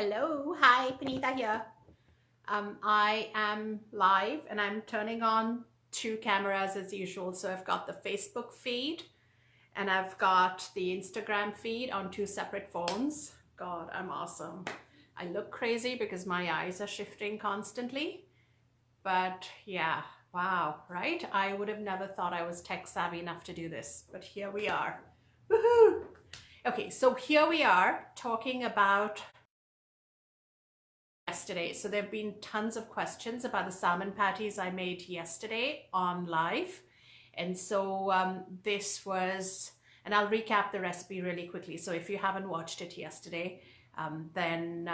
Hello, hi, Puneeta here. I am live and I'm turning on two cameras as usual. So I've got the Facebook feed and I've got the Instagram feed on two separate phones. God, I'm awesome. I look crazy because my eyes are shifting constantly. But yeah, wow, right? I would have never thought I was tech savvy enough to do this, but here we are. Woohoo! Okay, so here we are talking about yesterday. So there have been tons of questions about the salmon patties I made yesterday on live. And so this was, and I'll recap the recipe really quickly. So if you haven't watched it yesterday, then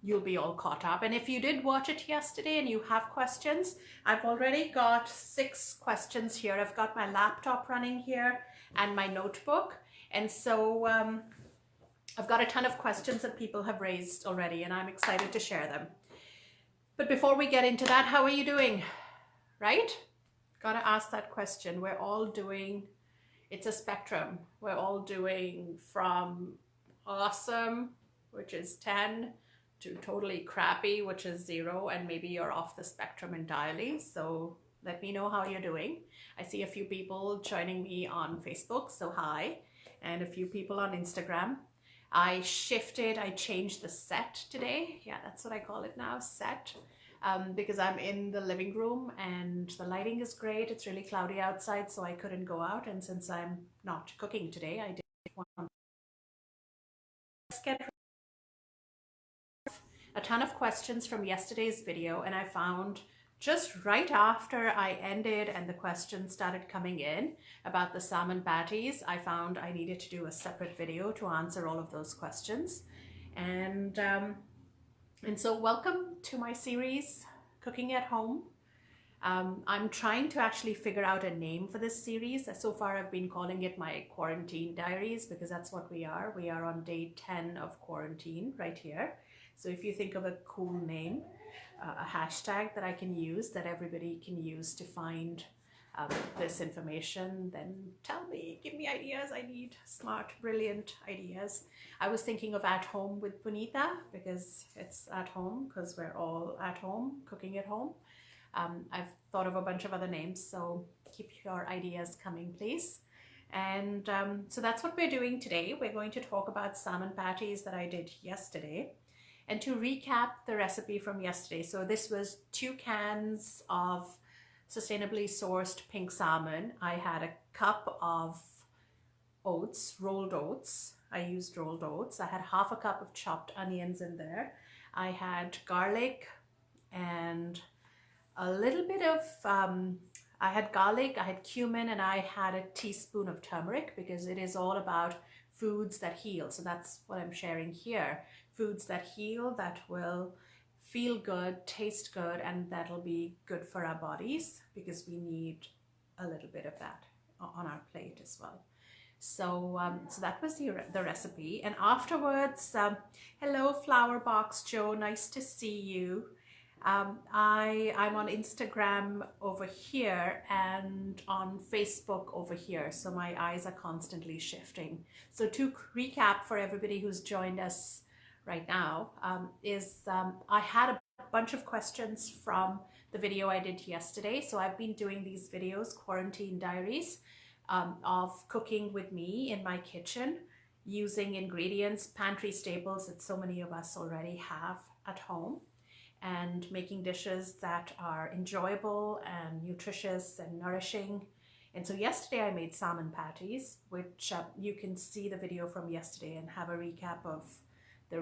you'll be all caught up. And if you did watch it yesterday and you have questions, I've already got 6 questions here. I've got my laptop running here and my notebook. And so I've got a ton of questions that people have raised already, and I'm excited to share them. But before we get into that, how are you doing? Right? Gotta ask that question. We're all doing, it's a spectrum. We're all doing from awesome, which is 10, to totally crappy, which is 0, and maybe you're off the spectrum entirely. So let me know how you're doing. I see a few people joining me on Facebook, so hi, and a few people on Instagram. I changed the set today. Yeah, that's what I call it now, set. Because I'm in the living room and the lighting is great. It's really cloudy outside, so I couldn't go out. And since I'm not cooking today, I did want to get a ton of questions from yesterday's video, and I found just right after I ended and the questions started coming in about the salmon patties, I found I needed to do a separate video to answer all of those questions. And so welcome to my series, Cooking at Home. I'm trying to actually figure out a name for this series. So far I've been calling it my quarantine diaries because that's what we are. We are on day 10 of quarantine right here. So if you think of a cool name, a hashtag that I can use, that everybody can use to find this information, then tell me, give me ideas. I need smart, brilliant ideas. I was thinking of At Home with Puneeta because it's at home, because we're all at home, cooking at home. I've thought of a bunch of other names, so keep your ideas coming, please. And so that's what we're doing today. We're going to talk about salmon patties that I did yesterday. And to recap the recipe from yesterday, so this was 2 cans of sustainably sourced pink salmon. I had a cup of oats, rolled oats. I used rolled oats. I had half a cup of chopped onions in there. I had garlic and a little bit of, I had garlic, I had cumin, and I had a teaspoon of turmeric because it is all about foods that heal. So that's what I'm sharing here. Foods that heal, that will feel good, taste good, and that'll be good for our bodies because we need a little bit of that on our plate as well. So so that was the recipe. And afterwards, hello Flower Box Joe, nice to see you. I'm on Instagram over here and on Facebook over here, so my eyes are constantly shifting. So to recap for everybody who's joined us right now, I had a bunch of questions from the video I did yesterday. So I've been doing these videos, quarantine diaries, of cooking with me in my kitchen using ingredients, pantry staples that so many of us already have at home, and making dishes that are enjoyable and nutritious and nourishing. And so yesterday I made salmon patties, which you can see the video from yesterday and have a recap of the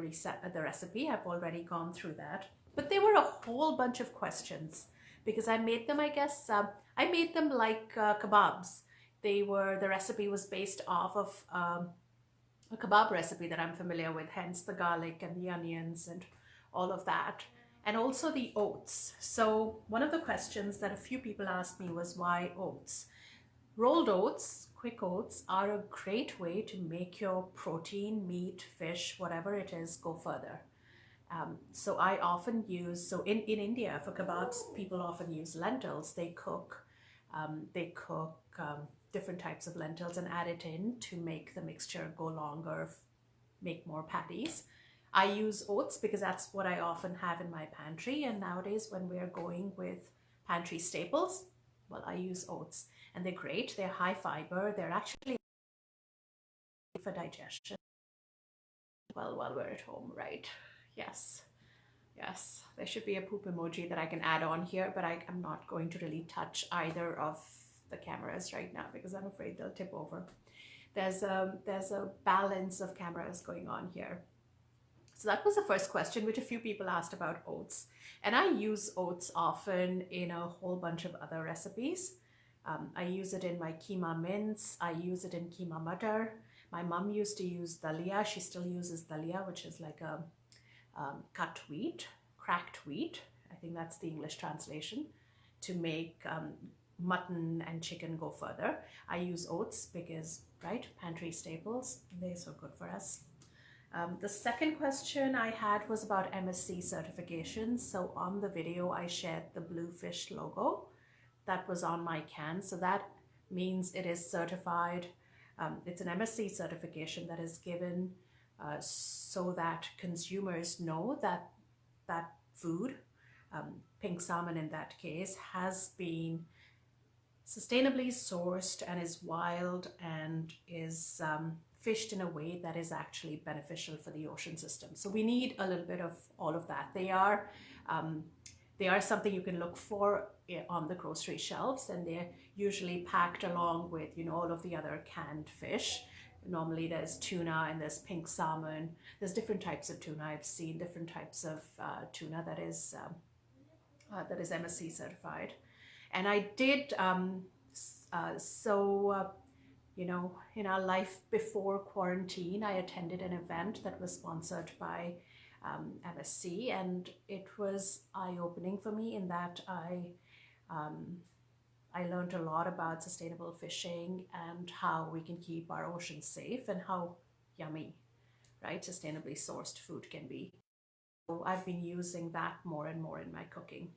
recipe. I've already gone through that. But there were a whole bunch of questions because I made them, I guess, I made them like kebabs. The recipe was based off of a kebab recipe that I'm familiar with, hence the garlic and the onions and all of that. And also the oats. So one of the questions that a few people asked me was why oats? Rolled oats, quick oats, are a great way to make your protein, meat, fish, whatever it is, go further. So I often use, so in India for kebabs, people often use lentils. They cook different types of lentils and add it in to make the mixture go longer, make more patties. I use oats because that's what I often have in my pantry, and nowadays when we're going with pantry staples, well, I use oats, and they're great. They're high fiber. They're actually for digestion. Well, while we're at home, right? Yes. Yes, there should be a poop emoji that I can add on here, but I'm not going to really touch either of the cameras right now because I'm afraid they'll tip over. There's a balance of cameras going on here. So that was the first question, which a few people asked about oats. And I use oats often in a whole bunch of other recipes. I use it in my keema mince. I use it in keema butter. My mom used to use dalia. She still uses dalia, which is like a cut wheat, cracked wheat. I think that's the English translation, to make mutton and chicken go further. I use oats because, right, pantry staples, they're so good for us. The second question I had was about MSC certifications. So on the video, I shared the blue fish logo that was on my can. So that means it is certified. It's an MSC certification that is given so that consumers know that that food, pink salmon in that case, has been sustainably sourced and is wild and is fished in a way that is actually beneficial for the ocean system. So we need a little bit of all of that. They are something you can look for on the grocery shelves, and they're usually packed along with, you know, all of the other canned fish. Normally there's tuna and there's pink salmon. There's different types of tuna. I've seen different types of tuna that is MSC certified. And I did, you know, in our life before quarantine, I attended an event that was sponsored by MSC, and it was eye-opening for me in that I learned a lot about sustainable fishing and how we can keep our oceans safe and how yummy, right, sustainably sourced food can be. So I've been using that more and more in my cooking.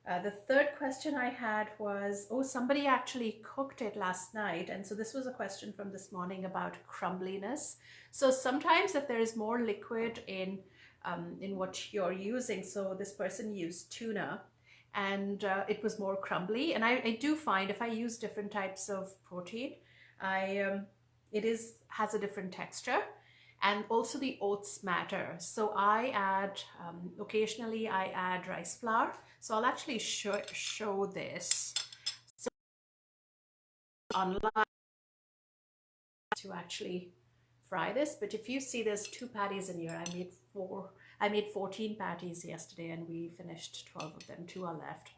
The third question I had was, oh, somebody actually cooked it last night. And so this was a question from this morning about crumbliness. So sometimes if there is more liquid in what you're using, so this person used tuna, and it was more crumbly. And I do find if I use different types of protein, has a different texture. And also the oats matter. So I add, occasionally I add rice flour. So I'll actually show this. So online to actually fry this, but if you see there's 2 patties in here, I made 14 patties yesterday and we finished 12 of them, 2 are left.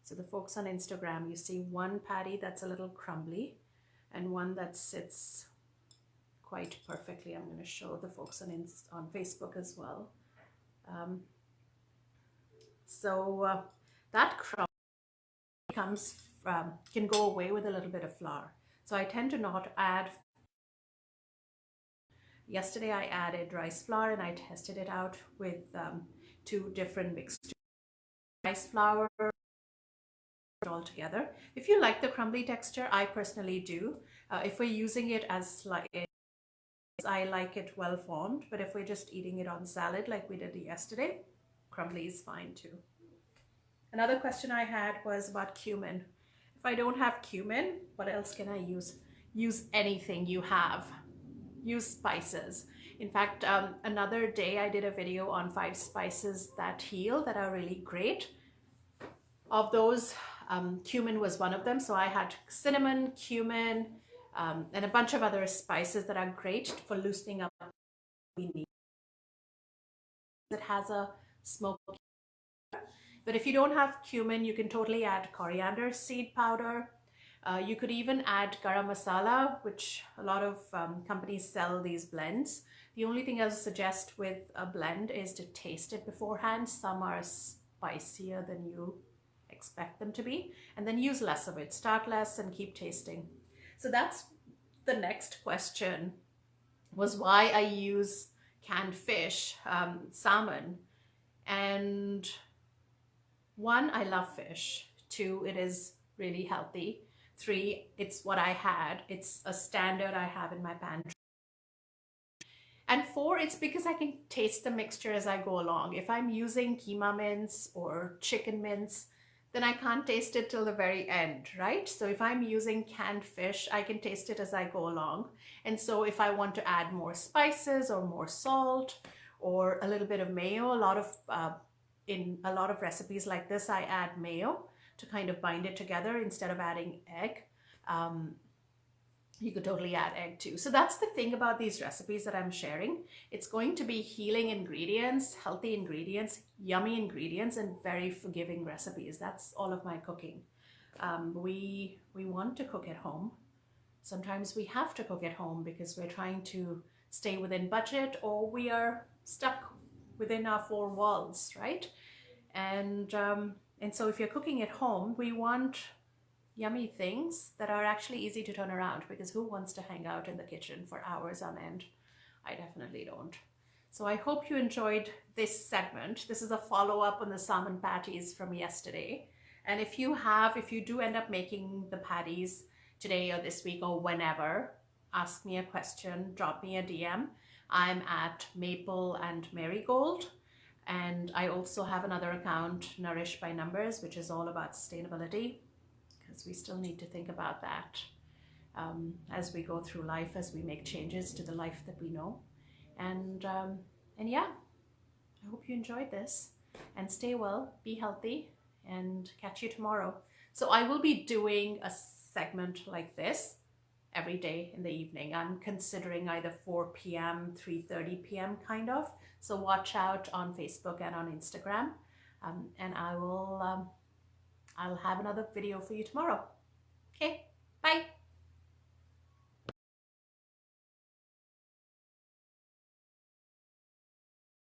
So the folks on Instagram, you see 1 patty that's a little crumbly and 1 that sits quite perfectly. I'm going to show the folks on Facebook as well. That crumb can go away with a little bit of flour. So I tend to not add. Yesterday I added rice flour and I tested it out with 2 different mixtures. Rice flour all together. If you like the crumbly texture, I personally do. If we're using it as I like it well formed, but if we're just eating it on salad like we did yesterday, crumbly is fine too. Another question I had was about cumin. If I don't have cumin, what else can I use? Use anything you have. Use spices. In fact, another day I did a video on 5 spices that heal, that are really great. Of those, cumin was one of them. So I had cinnamon, cumin, and a bunch of other spices that are great for loosening up what we need. It has a smoke. But if you don't have cumin, you can totally add coriander seed powder. You could even add garam masala, which a lot of companies sell these blends. The only thing I would suggest with a blend is to taste it beforehand. Some are spicier than you expect them to be, and then use less of it. Start less and keep tasting. So that's the next question, was why I use canned fish, salmon. And 1, I love fish. 2, it is really healthy. 3, it's what I had. It's a standard I have in my pantry. And 4, it's because I can taste the mixture as I go along. If I'm using keema mince or chicken mince, then I can't taste it till the very end, right? So if I'm using canned fish, I can taste it as I go along. And so if I want to add more spices or more salt or a little bit of mayo, in a lot of recipes like this, I add mayo to kind of bind it together instead of adding egg. You could totally add egg too. So that's the thing about these recipes that I'm sharing. It's going to be healing ingredients, healthy ingredients, yummy ingredients, and very forgiving recipes. That's all of my cooking. We want to cook at home. Sometimes we have to cook at home because we're trying to stay within budget, or we are stuck within our 4 walls, right? And so if you're cooking at home, we want yummy things that are actually easy to turn around, because who wants to hang out in the kitchen for hours on end? I definitely don't. So I hope you enjoyed this segment. This is a follow-up on the salmon patties from yesterday. And if you do end up making the patties today or this week or whenever, ask me a question, drop me a DM. I'm at Maple and Marigold. And I also have another account, Nourish by Numbers, which is all about sustainability, because we still need to think about that as we go through life, as we make changes to the life that we know. And yeah, I hope you enjoyed this, and stay well, be healthy, and catch you tomorrow. So I will be doing a segment like this every day in the evening. I'm considering either 4 p.m., 3:30 p.m. kind of. So watch out on Facebook and on Instagram. And I'll have another video for you tomorrow. Okay, bye.